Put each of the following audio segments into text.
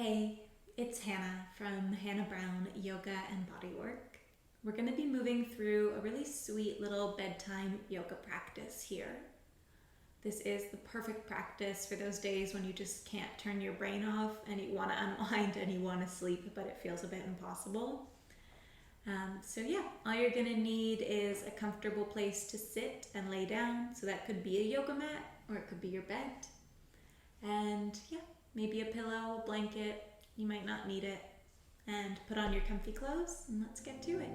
Hey, it's Hannah from Hannah Brown Yoga and Bodywork. We're going to be moving through a really sweet little bedtime yoga practice here. This is the perfect practice for those days when you just can't turn your brain off and you want to unwind and you want to sleep, but it feels a bit impossible. All you're going to need is a comfortable place to sit and lay down. So that could be a yoga mat or it could be your bed. And maybe a pillow, a blanket. You might not need it. And put on your comfy clothes and let's get to it.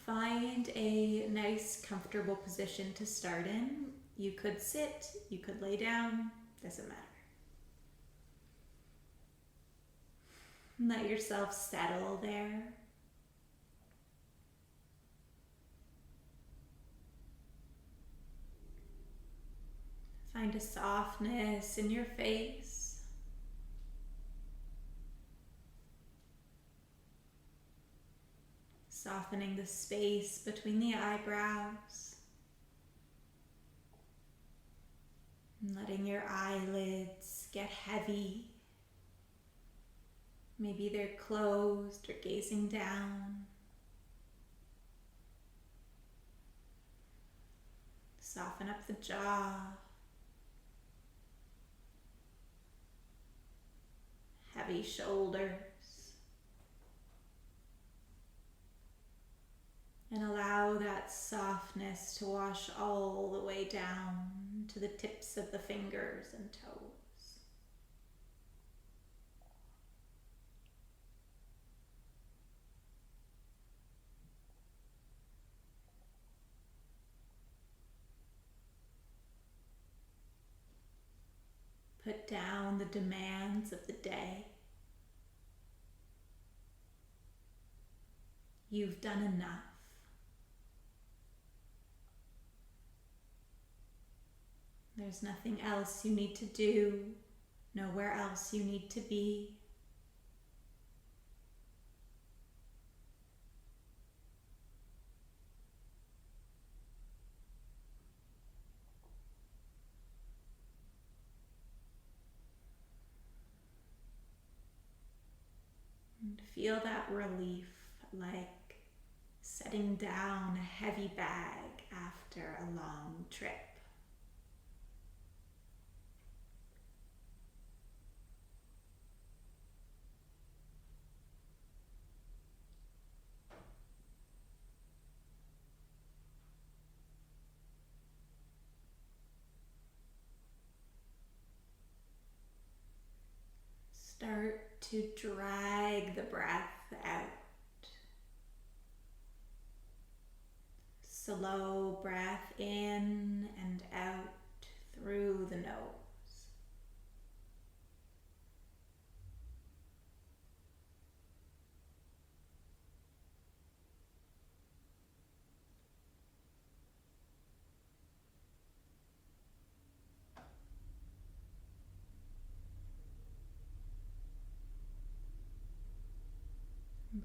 Find a nice, comfortable position to start in. You could sit, you could lay down, doesn't matter. Let yourself settle there. Find a softness in your face. Softening the space between the eyebrows. And letting your eyelids get heavy. Maybe they're closed or gazing down. Soften up the jaw. Heavy shoulders. And allow that softness to wash all the way down to the tips of the fingers and toes. Put down the demands of the day. You've done enough. There's nothing else you need to do, nowhere else you need to be. And feel that relief, like setting down a heavy bag after a long trip. Start to drag the breath out. Slow breath in and out through the nose.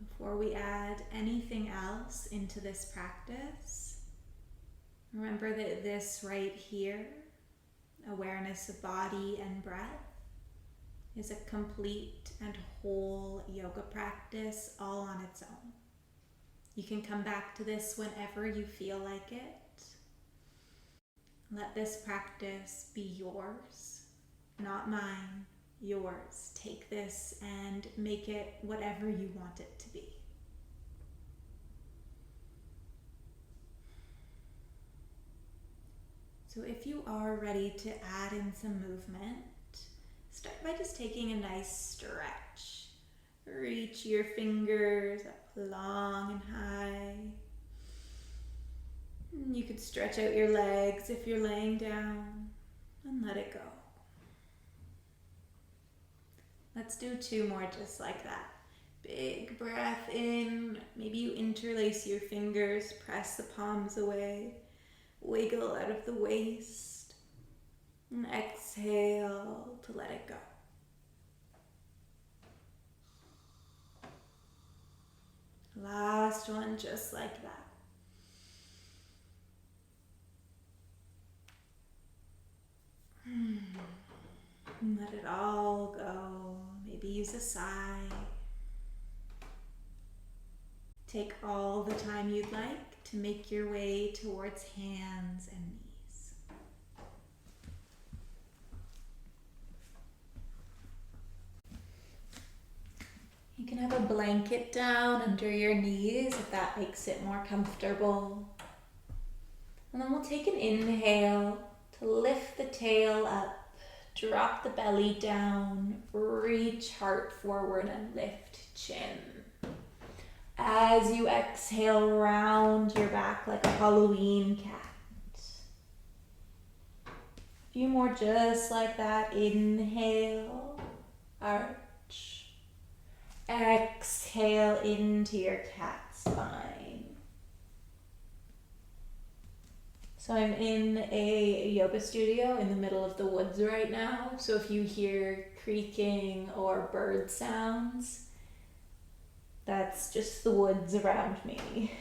Before we add anything else into this practice, remember that this right here, awareness of body and breath, is a complete and whole yoga practice all on its own. You can come back to this whenever you feel like it. Let this practice be yours, not mine. Yours. Take this and make it whatever you want it to be. So if you are ready to add in some movement, start by just taking a nice stretch. Reach your fingers up long and high. You could stretch out your legs if you're laying down and let it go. Let's do 2 more just like that. Big breath in. Maybe you interlace your fingers, press the palms away, wiggle out of the waist, and exhale to let it go. Last one just like that. And let it all go. Maybe use a sigh. Take all the time you'd like to make your way towards hands and knees. You can have a blanket down under your knees if that makes it more comfortable. And then we'll take an inhale to lift the tail up, drop the belly down, reach heart forward and lift chin. As you exhale, round your back like a Halloween cat. A few more just like that. Inhale, arch. Exhale into your cat spine. So I'm in a yoga studio in the middle of the woods right now. So if you hear creaking or bird sounds, that's just the woods around me.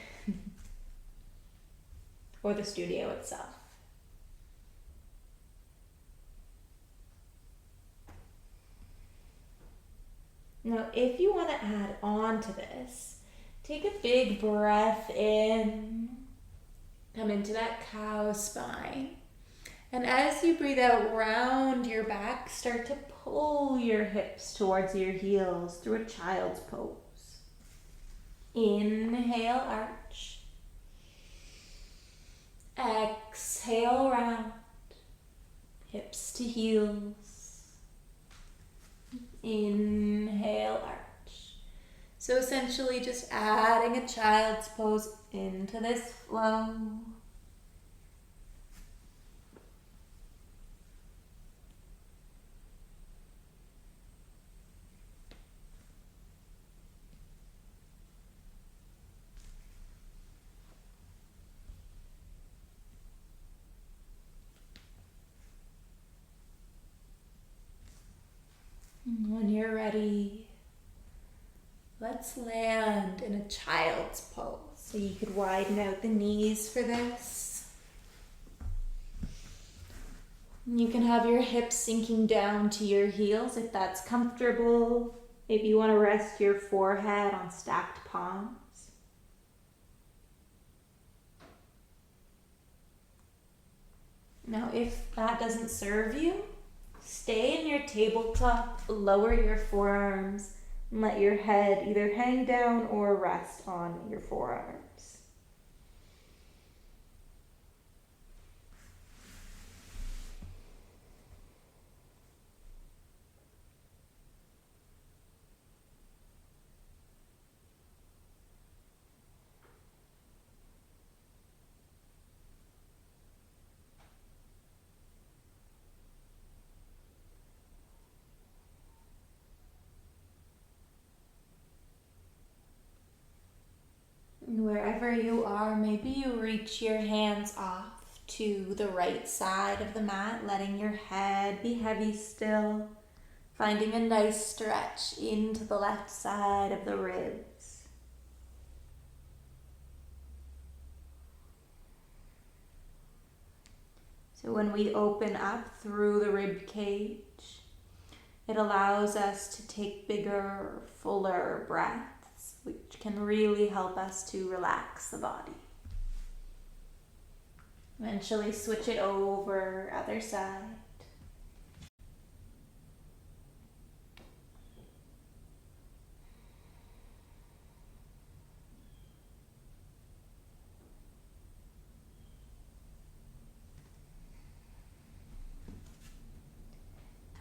Or the studio itself. Now, if you want to add on to this, take a big breath in. Come into that cow spine. And as you breathe out, round your back, start to pull your hips towards your heels through a child's pose. Inhale, arch. Exhale, round. Hips to heels. Inhale, arch. So essentially just adding a child's pose into this flow. When you're ready, let's land in a child's pose. So you could widen out the knees for this. You can have your hips sinking down to your heels if that's comfortable. Maybe you want to rest your forehead on stacked palms. Now, if that doesn't serve you, stay in your tabletop, lower your forearms, and let your head either hang down or rest on your forearms. Wherever you are, maybe you reach your hands off to the right side of the mat, letting your head be heavy still, finding a nice stretch into the left side of the ribs. So when we open up through the rib cage, it allows us to take bigger, fuller breaths, which can really help us to relax the body. Eventually switch it over, other side.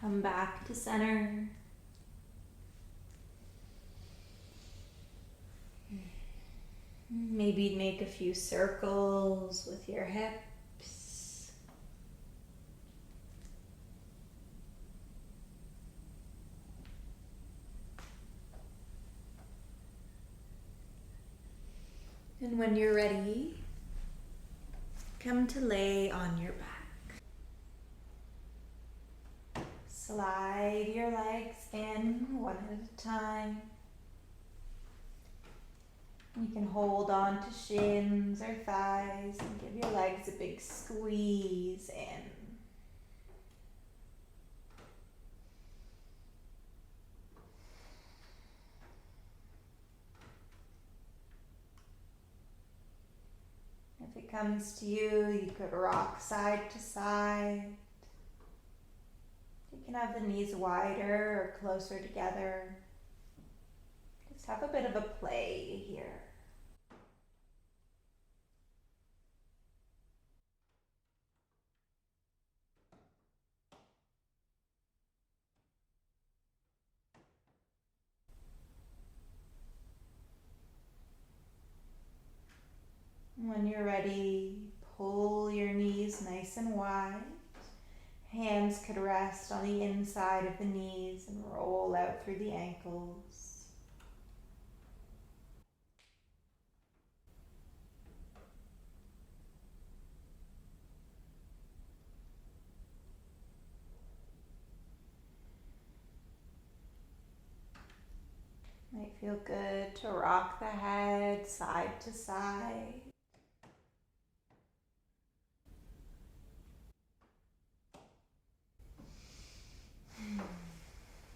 Come back to center. Maybe make a few circles with your hips. And when you're ready, come to lay on your back. Slide your legs in one at a time. You can hold on to shins or thighs and give your legs a big squeeze in. it comes to you, you could rock side to side. You can have the knees wider or closer together. Just have a bit of a play here. When you're ready, pull your knees nice and wide. Hands could rest on the inside of the knees and roll out through the ankles. Might feel good to rock the head side to side.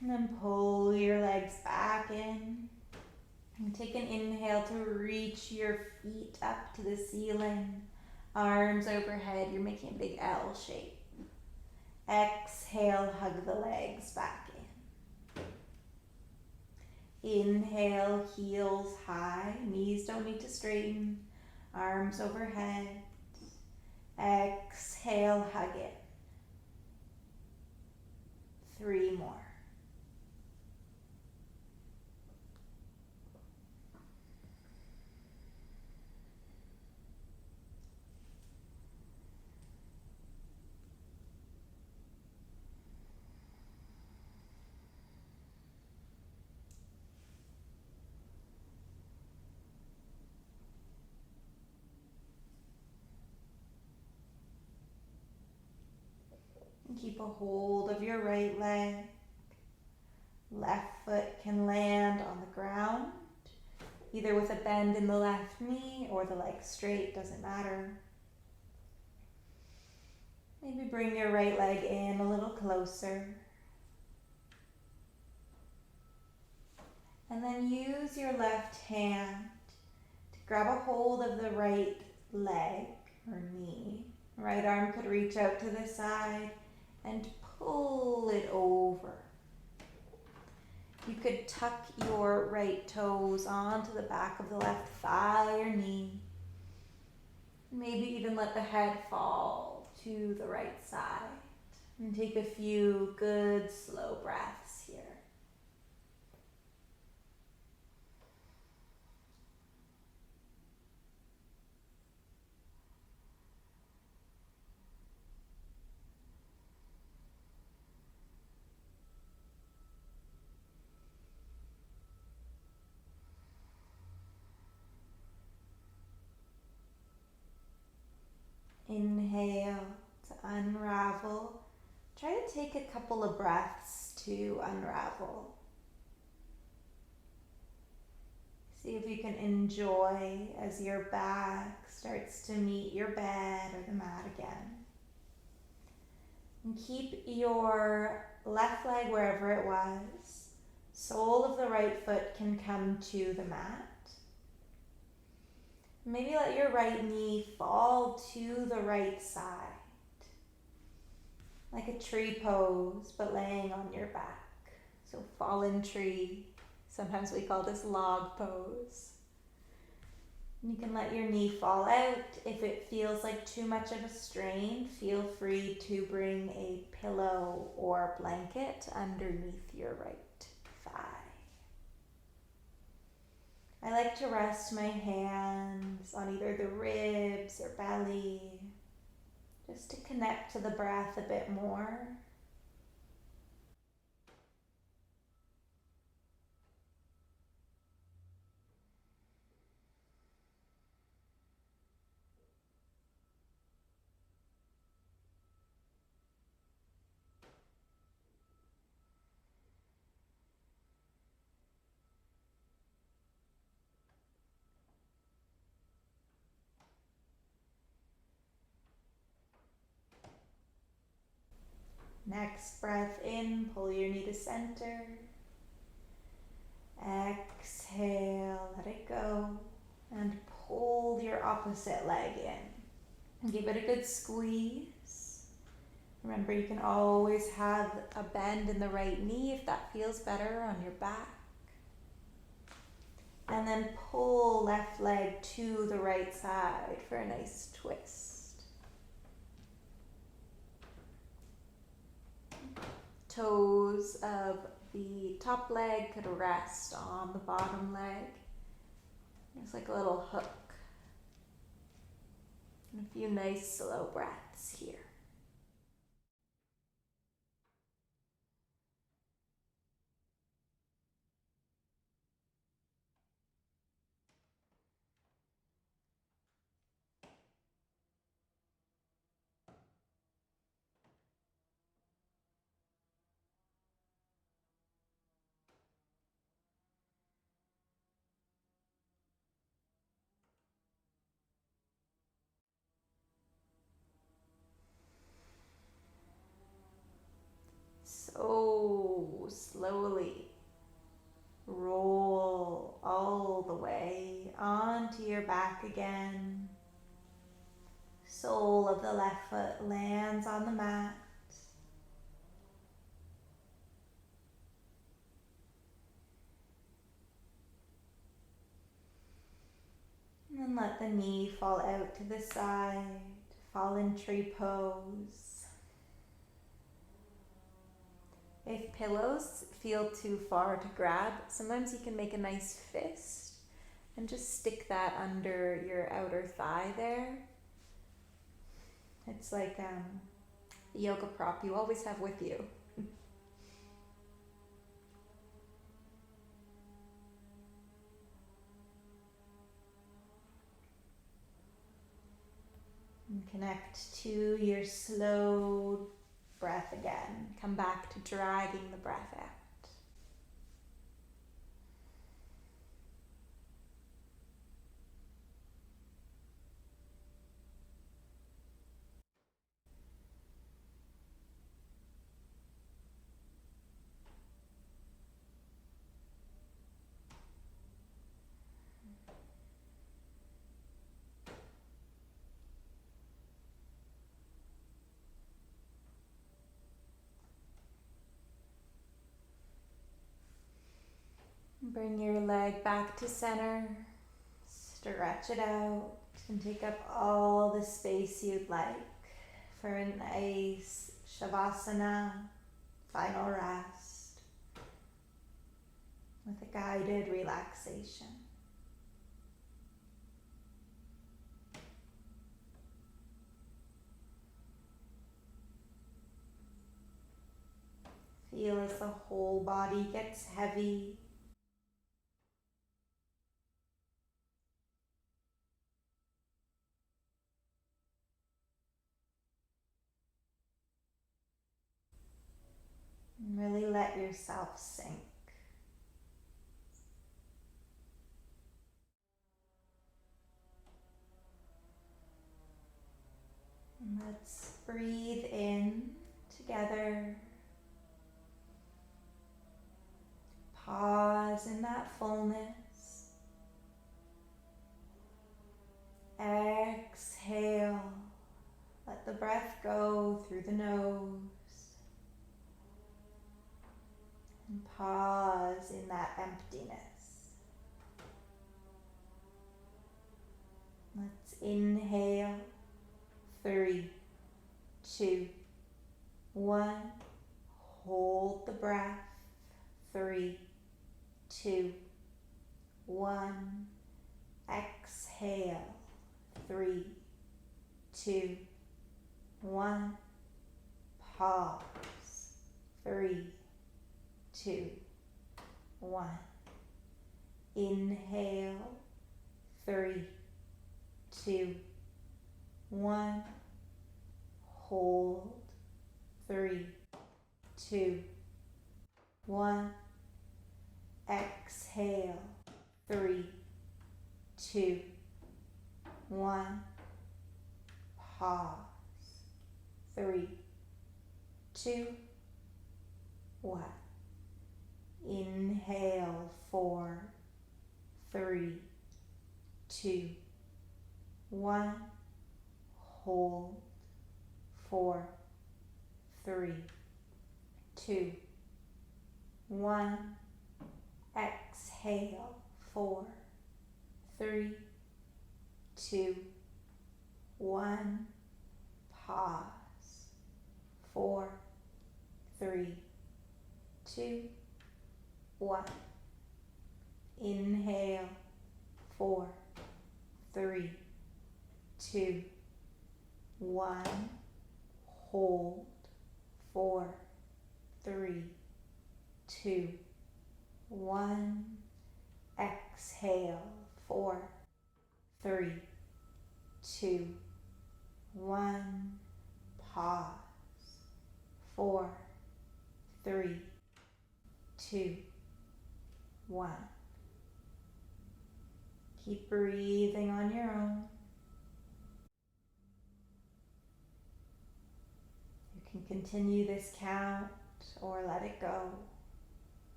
And then pull your legs back in. And take an inhale to reach your feet up to the ceiling. Arms overhead, you're making a big L shape. Exhale, hug the legs back in. Inhale, heels high, knees don't need to straighten. Arms overhead. Exhale, hug it. 3 more. And keep a hold of your right leg. Left foot can land on the ground, either with a bend in the left knee or the leg straight, doesn't matter. Maybe bring your right leg in a little closer. And then use your left hand to grab a hold of the right leg or knee. Right arm could reach out to the side and pull it over. You could tuck your right toes onto the back of the left thigh or knee. Maybe even let the head fall to the right side. And take a few good slow breaths here. Inhale to unravel. Try to take a couple of breaths to unravel. See if you can enjoy as your back starts to meet your bed or the mat again. And keep your left leg wherever it was. Sole of the right foot can come to the mat. Maybe let your right knee fall to the right side. Like a tree pose, but laying on your back. So fallen tree. Sometimes we call this log pose. You can let your knee fall out. If it feels like too much of a strain, feel free to bring a pillow or blanket underneath your right thigh. I like to rest my hands on either the ribs or belly, just to connect to the breath a bit more. Next breath in, pull your knee to center. Exhale, let it go. And pull your opposite leg in. And give it a good squeeze. Remember, you can always have a bend in the right knee if that feels better on your back. And then pull left leg to the right side for a nice twist. Toes of the top leg could rest on the bottom leg. It's like a little hook. And a few nice slow breaths here. So slowly roll all the way onto your back again. Sole of the left foot lands on the mat. And then let the knee fall out to the side. Fallen tree pose. If pillows feel too far to grab, sometimes you can make a nice fist and just stick that under your outer thigh there. It's like a yoga prop you always have with you. And connect to your slow breath again. Come back to dragging the breath out. Bring your leg back to center. Stretch it out and take up all the space you'd like for a nice savasana, final rest with a guided relaxation. Feel as the whole body gets heavy. And really let yourself sink. And let's breathe in together. Pause in that fullness. Exhale. Let the breath go through the nose. And pause in that emptiness. Let's inhale. 3, 2, 1. Hold the breath. 3, 2, 1. Exhale. 3, 2, 1. Pause. 3, 2, 1. Inhale. 3, 2, 1. Hold. 3, 2, 1. Exhale. 3, 2, 1. Pause. 3, 2, 1. Inhale. 4, 3, 2, 1. hold, 4, 3, 2, 1. Exhale, 4, 3, 2, 1. Pause, 4, 3, 2, 1. Inhale, 4, 3, 2, 1. Hold, 4, 3, 2, 1. Exhale, 4, 3, 2, 1. Pause, 4, 3, 2, 1. Keep breathing on your own. You can continue this count or let it go.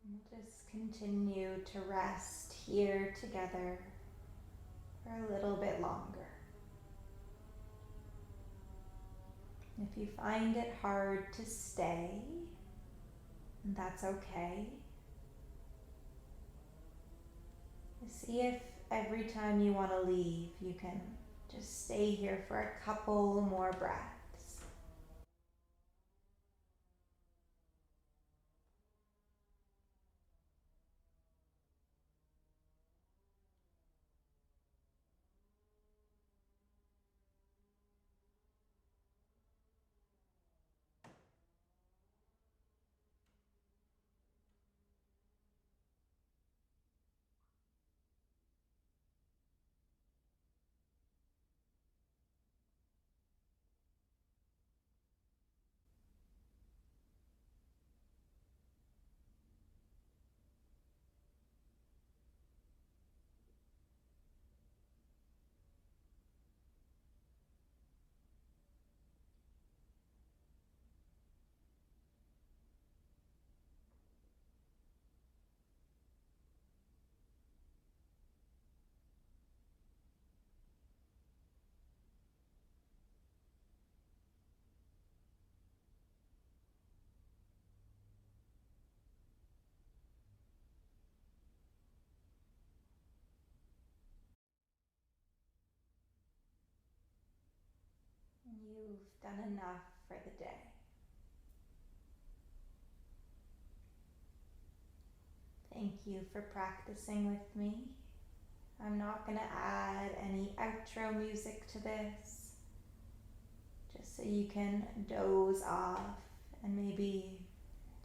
We'll just continue to rest here together for a little bit longer. If you find it hard to stay, that's okay. See if every time you want to leave, you can just stay here for a couple more breaths. You've done enough for the day. Thank you for practicing with me. I'm not going to add any outro music to this, just so you can doze off and maybe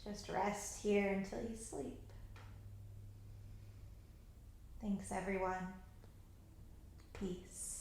just rest here until you sleep. Thanks, everyone. Peace.